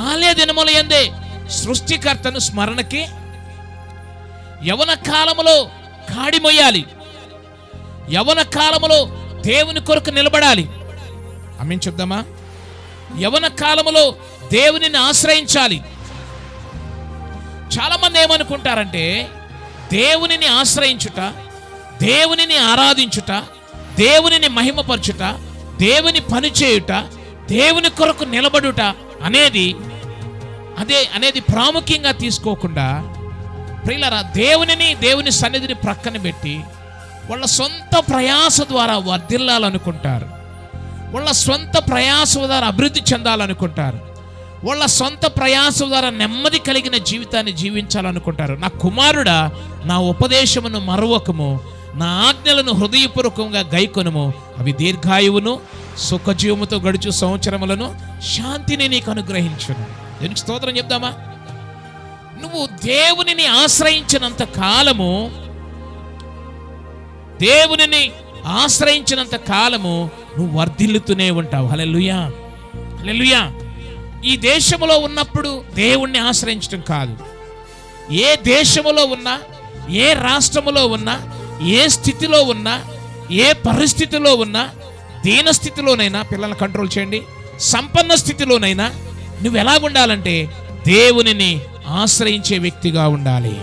బాల్య దినముల యందే సృష్టికర్తను స్మరణకి, యవన కాలములో కాడి మొయ్యాలి, యవన కాలములో దేవుని కొరకు నిలబడాలి. ఆమేన్ చెప్దామా? యవన కాలములో దేవునిని ఆశ్రయించాలి. చాలా మంది ఏమనుకుంటారంటే దేవునిని ఆశ్రయించుట, దేవునిని ఆరాధించుట, దేవునిని మహిమపరచుట, దేవుని పని చేయుట, దేవుని కొరకు నిలబడుట అనేది ప్రాముఖ్యంగా తీసుకోకుండా ప్రియులారా దేవుని సన్నిధిని ప్రక్కన పెట్టి వాళ్ళ సొంత ప్రయాస ద్వారా వర్ధిల్లాలనుకుంటారు, వాళ్ళ సొంత ప్రయాస ద్వారా అభివృద్ధి చెందాలనుకుంటారు, వాళ్ళ సొంత ప్రయాస ద్వారా నెమ్మది కలిగిన జీవితాన్ని జీవించాలనుకుంటారు. నా కుమారుడా, నా ఉపదేశమును మరవకము, నా ఆజ్ఞలను హృదయపూర్వకంగా గైకొనుము, అవి దీర్ఘాయువును సుఖజీవముతో గడుచు సంవత్సరములను శాంతిని నీకు అనుగ్రహించును. దీనికి స్తోత్రం చెప్దామా? నువ్వు దేవునిని ఆశ్రయించినంత కాలము నువ్వు వర్ధిల్లుతూనే ఉంటావు. హల్లెలూయా, హల్లెలూయా. ఈ దేశములో ఉన్నప్పుడు దేవుణ్ణి ఆశ్రయించడం కాదు. ఏ దేశములో ఉన్నా, ఏ రాష్ట్రములో ఉన్నా, ఏ స్థితిలో ఉన్నా, ఏ పరిస్థితిలో ఉన్నా, దీన స్థితిలోనైనా పిల్లల్ని కంట్రోల్ చేయండి, సంపన్న స్థితిలోనైనా నువ్వు ఎలా ఉండాలంటే దేవునిని ఆశ్రయించే వ్యక్తిగా ఉండాలి.